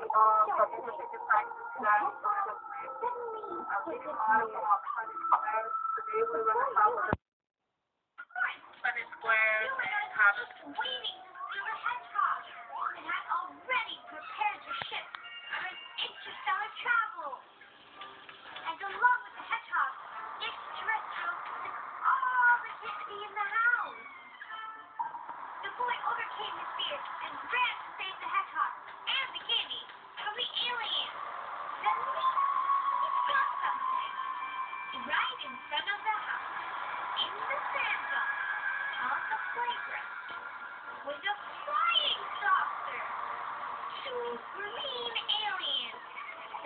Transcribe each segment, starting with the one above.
But because they decided to do that, taking on about 100 squares. Today we were on top of the 100 squares and have Waiting to steal the hedgehog, and had already prepared the ship for an interstellar travel. And along with the hedgehog, the extraterrestrial took all the candy in the house. The boy overcame his fear and ran to save the hedgehog and the candy from the aliens. Then he saw something right in front of the house, in the sand zone, on the playground, was a flying saucer. Two green aliens,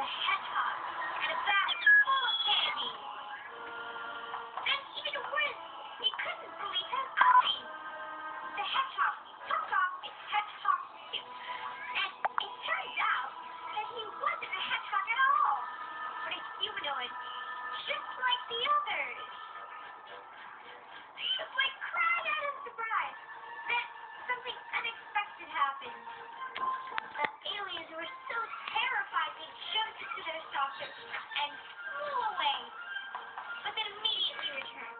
the hedgehog, and a bag full of candy. Then even worse, he couldn't believe his eyes. The hedgehog took off its hedgehog suit, and it turned out that he wasn't a hedgehog at all, but a humanoid, just like the others. The boy cried out in surprise. Then something unexpected happened. The aliens were so terrified they jumped into their saucer and flew away, but then immediately returned.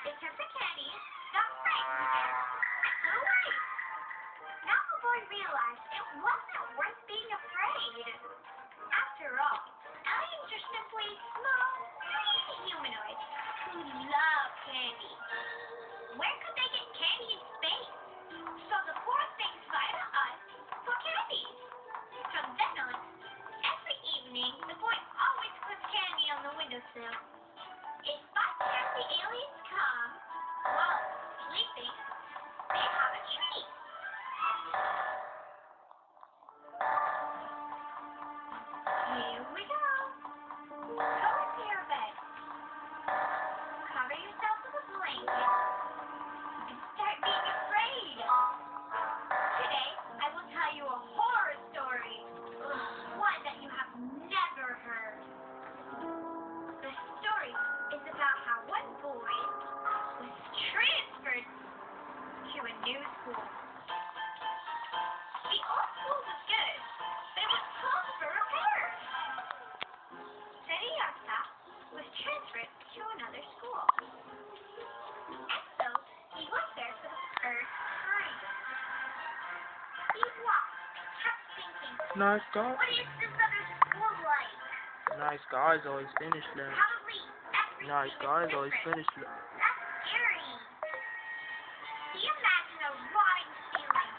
They took the candy, got frightened again, and flew away. Now the boy realized it wasn't worth being afraid. After all, aliens are simply small, green humanoids who love candy. Where could they get candy in space? So the poor things fly to us for candy. From then on, every evening, the boy always puts candy on the windowsill. If by chance the aliens come while sleeping, they have a treat. Here we go. Go into your bed. Cover yourself with a blanket and start being afraid. Today, I will tell you a horror story. One that you have never heard. The story is about how one boy was transferred to a new school. The old school was good, but it was closed for repairs. Teriyasa was transferred to another school. And so, he went there for the first time. He walked and kept thinking, Nice guy. what is this other school like? Nice guys always finish last. Probably everything Nice is guys always different. finish last. That's scary. He imagined a rotting ceiling,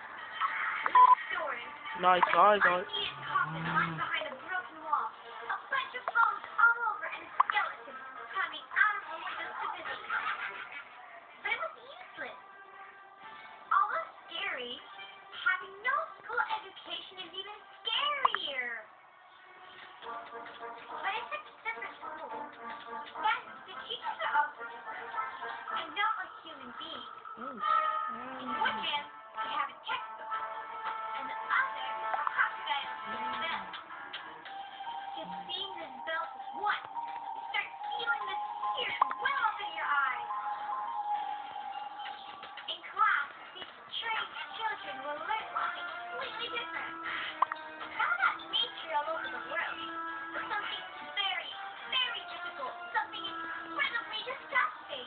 loose doors, Nice guys always. unneeded coffin lying behind a broken wall, a bunch of bones all over, and a skeleton coming out of the windows to visit him. But it was useless. Although scary, having no school education is even scarier. But it's a separate school. Then the teachers are also different, and not like human beings. In one hand, they have a textbook, and the other, a crocodile and bell. Just seeing this bell once, you start feeling the tears well up in your eyes. In class, these strange children will learn something completely different. Not about nature all over the world, but something very, very difficult, something incredibly disgusting.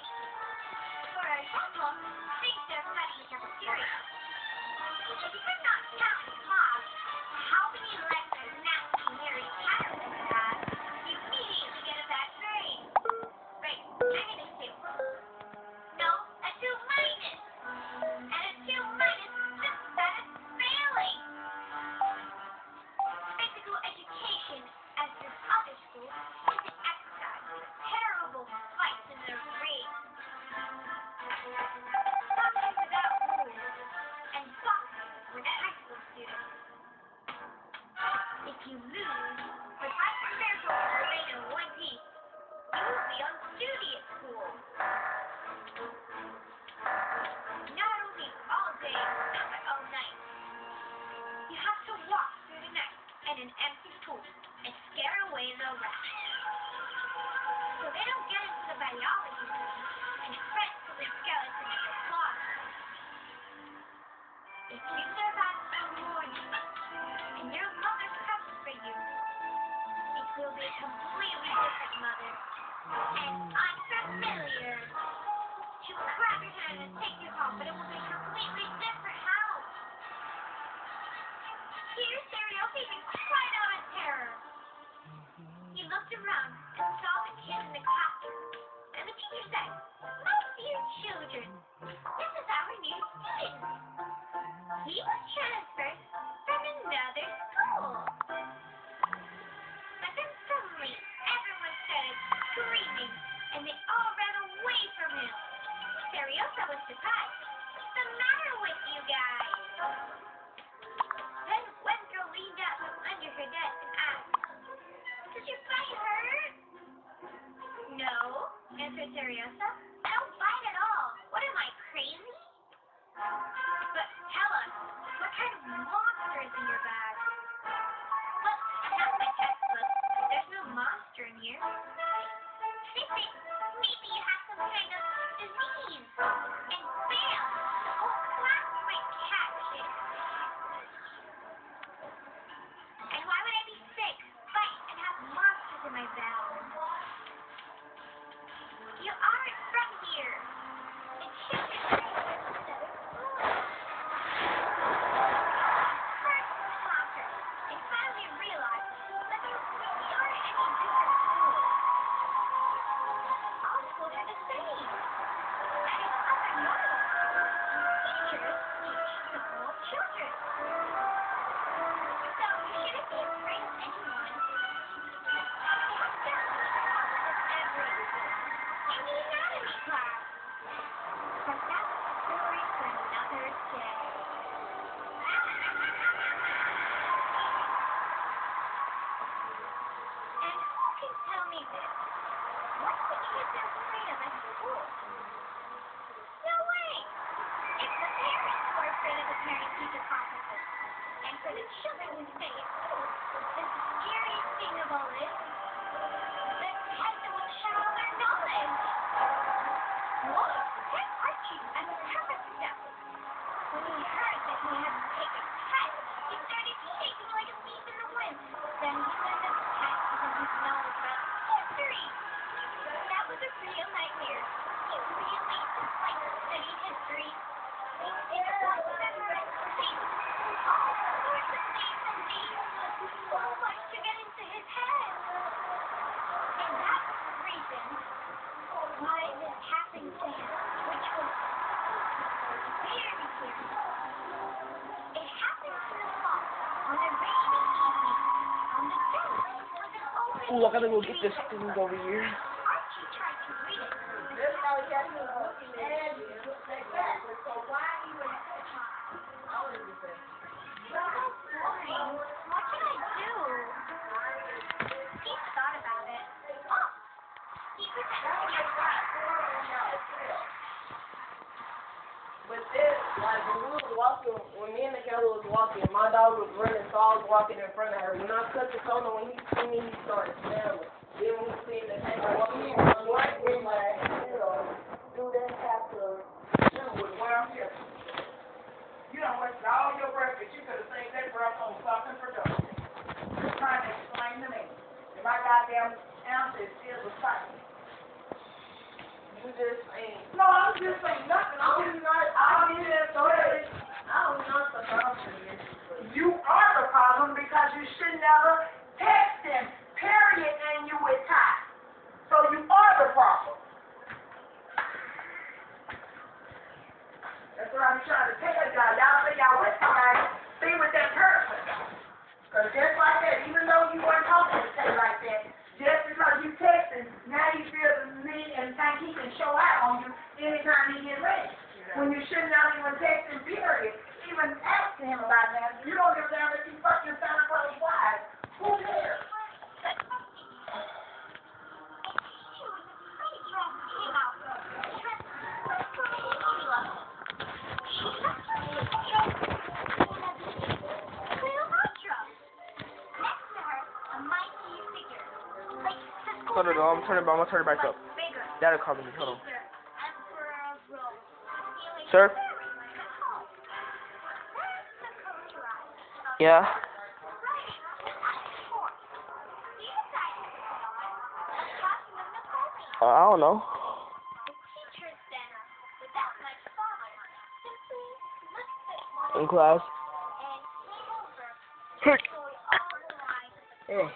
For example, things they're studying in cafeteria. If you could not count in class how many legs a nasty, hairy caterpillar has, you immediately get a bad grade. Right, I'm in a 2. No, a 2 minus. And a 2 minus is just as bad as failing. Physical education, as this other school, is an exercise with terrible fights in their ring. Boxing without rules, and boxing with high school students. If you lose, or try to miracle to remain in one piece, you will be on duty at school. Not only all day, but all night. You have to walk through the night in an empty pool and scare away the rats. So they don't get into the biology room and fret till the skeleton is claws. If you survive till morning and your mother cuts Teacher Seriously cried out in terror. He looked around and saw the kids in the classroom, and the teacher said, "My dear children, this is our new student. He was transferred from another school." But then suddenly, everyone started screaming, and they all ran away from him. Seriosa was surprised. "What's the matter with you guys?" Then Wendell leaned out from under her desk and asked, "Does your bite hurt?" "No," answered Seriosa. "I don't bite at all. What am I, crazy?" "But tell us, what kind of monster is in your bag?" "Well, I have my textbook. There's no monster in here." They think maybe you have some kind of disease. And bam! The whole class might catch it. And why would I be sick, bite, and have monsters in my bag? You aren't from here. It should be from another school. First, the doctor, they finally realized that there really aren't any different schools. All schools are the same. And it's unnormal. Teachers teach normal children. So you shouldn't be afraid of anyone. That's every school. In the anatomy class. But that's a story for another day. And who can tell me this? What's the kids afraid of at school? No way! It's the parents who are afraid of the parent-teacher conferences. And for the children who stay at school, the scariest thing of all is the test that will show their knowledge. Whoa, here's Archie at the perfect step. When he heard that he had to take a test, he started shaking like a leaf in the wind. Then he learned that the test was on his knowledge about history. That was a real nightmare. He really disliked to study history. He didn't want to memorize dates, all sorts of dates and dates. So much to get into his head. And that was the reason why this happened to him, which was very scary. It happened in the fall, on a rainy evening, on the deck was an open Ooh, I gotta go get tree. this thing over here. Archie tried to read it. Boring. What can I do? He thought about it. Oh! He pretended to get right. But this, like, when we was walking, when me and Michaela was walking, my dog was running, so I was walking in front of her. When I cut the corner, when he seen me, he started smelling. Then when he seen the tank walking in, I'm like, do that after, Well, I'm here. You done wasted all your breath, but you could have saved that breath on something productive. You're trying to explain to me that my goddamn answer is still the same. you just ain't. No, I'm just saying nothing. I'm I'm not the problem. You are the problem because you should never text him, period, and you with Ty. So you are the problem. That's what I'm trying to tell y'all. Y'all say y'all with somebody, be with that person. Because just like that, even though you weren't talking to say like that, just because you texting, now he feels the need and think he can show out on you anytime he gets ready. When you should not even text him, period. Even ask him about that. You don't give a damn if you fucking Santa Claus wife. Who cares? Hold on, I'm gonna turn it back up. That'll cover me. Hold on. Sir? Yeah. I don't know. In class. Heck. Oh.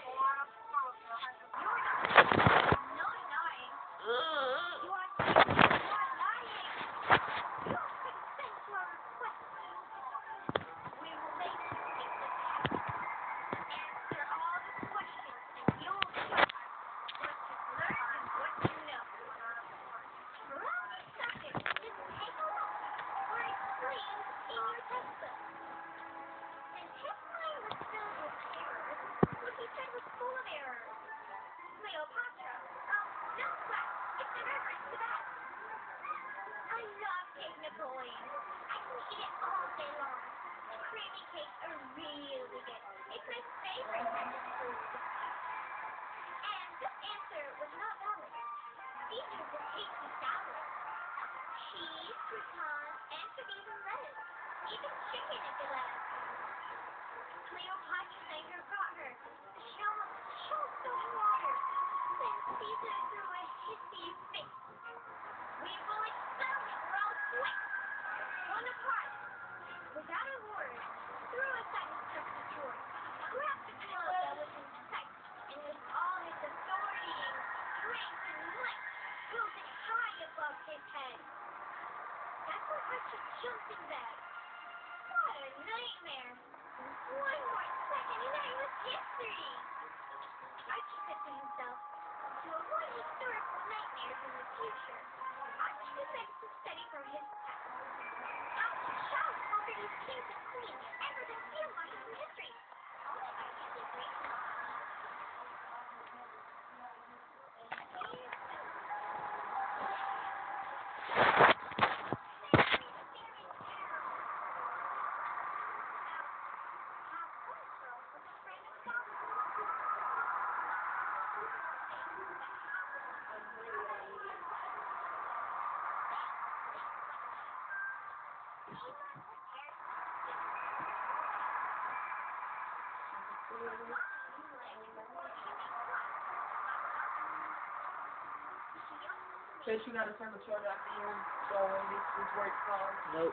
Says you got a circle charger after you, so when this work comes. Nope.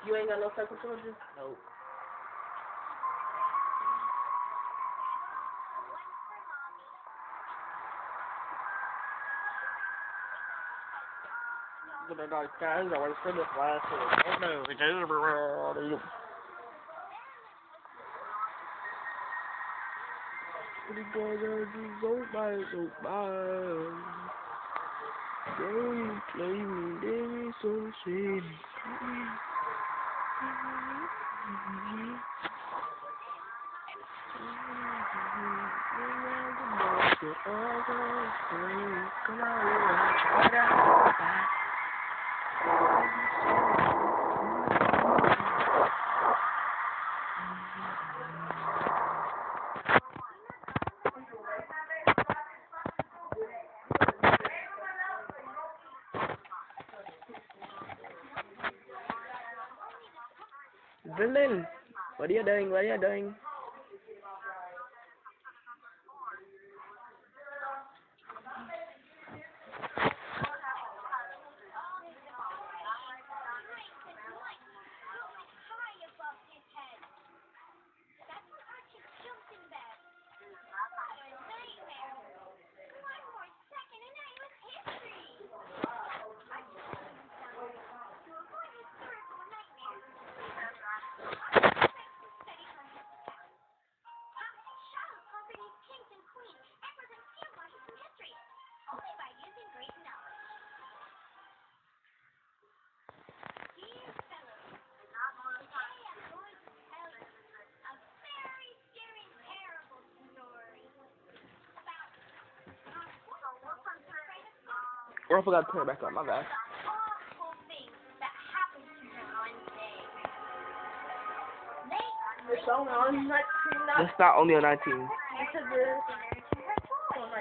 You ain't got no circle charger? Nope. But I got guys, I was for this last one. Oh no, it's everywhere. Don't play me, baby, so sweet. Brendan, what are you doing? What are you doing? Or I forgot to turn it back up, my bad. It's only on 19. That's not only a 19.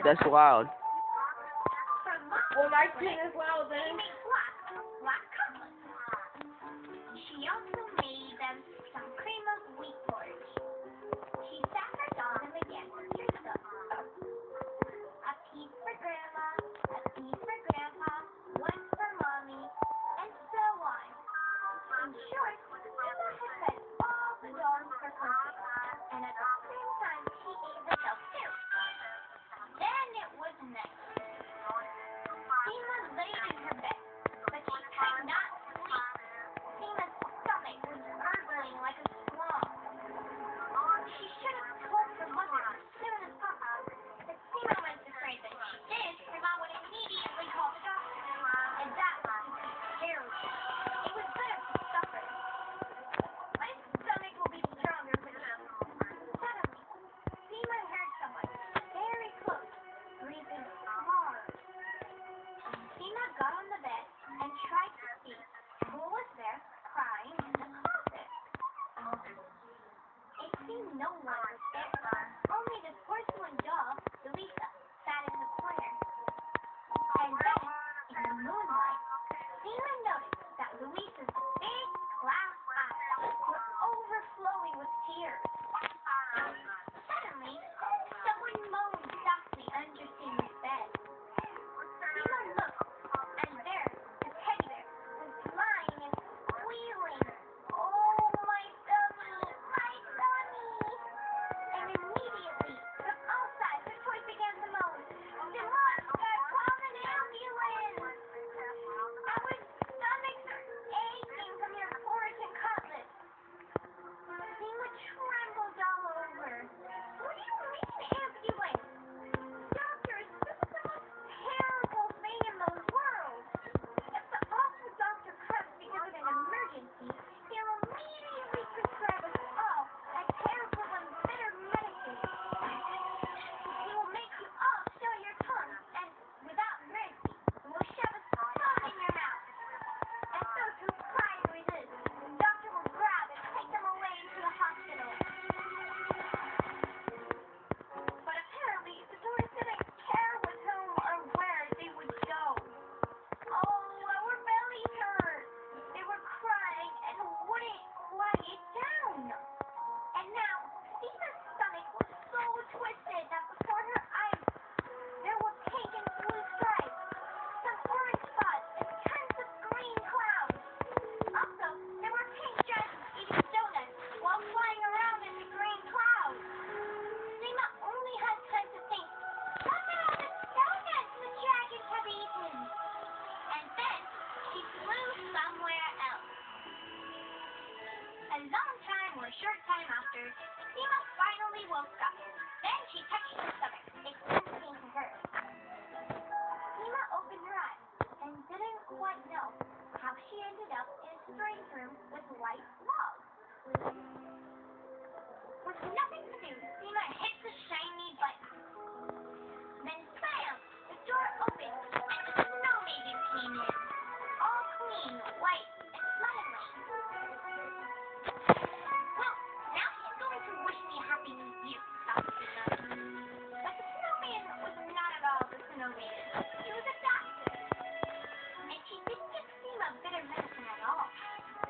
That's loud. Well, 19 is loud then. She also made them some cream of wheat porridge. She sat on them again for them. A piece for Grandma, a piece for Grandpa, one for Mommy, and so on. In short, Grandma had fed all the dogs for cooking, and Then she touched her stomach. It couldn't seem to hurt. Seema opened her eyes and didn't quite know how she ended up in a strange room with white walls. With nothing to do, Seema hit the shiny button. Then bam! The door opened and the snow maiden came in. All clean, white, and smiling. Well, now she's going to wish me a happy new year, thought Seema. But the snowman was not at all the snowman. He was a doctor. And she didn't give Seema bitter medicine at all.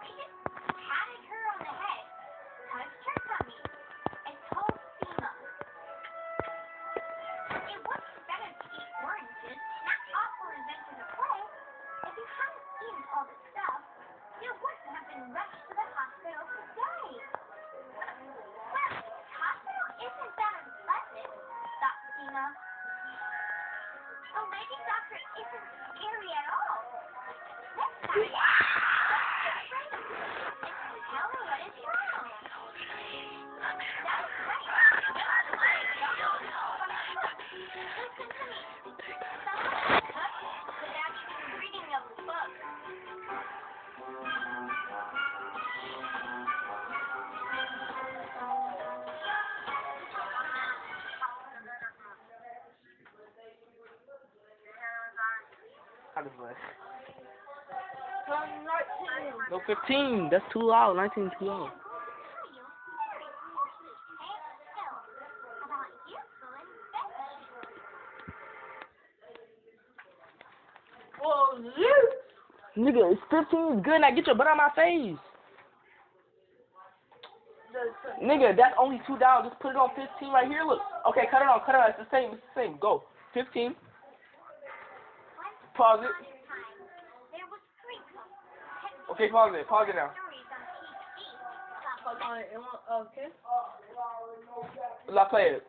She just patted her on the head, touched her tummy, and told Seema it wasn't better to eat oranges, not offers into the play. If you hadn't eaten all the stuff, you wouldn't have been rushed to the hospital today. Well, hospital isn't that unpleasant, thought Seema. The lady doctor isn't scary at all. Next time, let's get ready and tell her what is wrong. That's right. Listen to me. Someone could actually be reading a book. How does that? No, 15. That's too loud. 19 too loud. Well, you. Nigga, it's 15 is good. Now get your butt out my face. Nigga, that's only 2 down. Just put it on 15 right here. Look. Okay, cut it on. Cut it on. It's the same. It's the same. Go. 15. Pause it. Okay, pause it. Pause it now. Okay. Let's play it.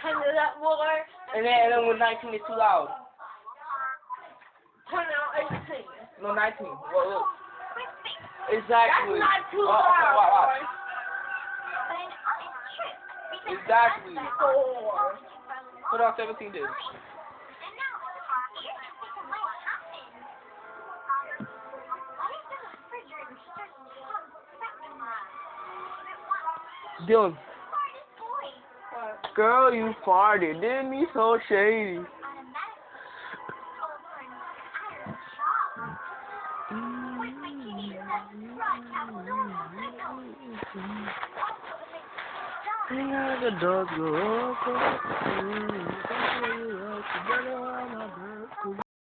Turn it up more. And then with 19, it's too loud. Turn out 18. No, 19. Well, look. Exactly. That's not too Okay, loud. watch. Exactly. 4. Put on 17 days. Dylan. Girl, you farted. Didn't be so shady. The dogs go up,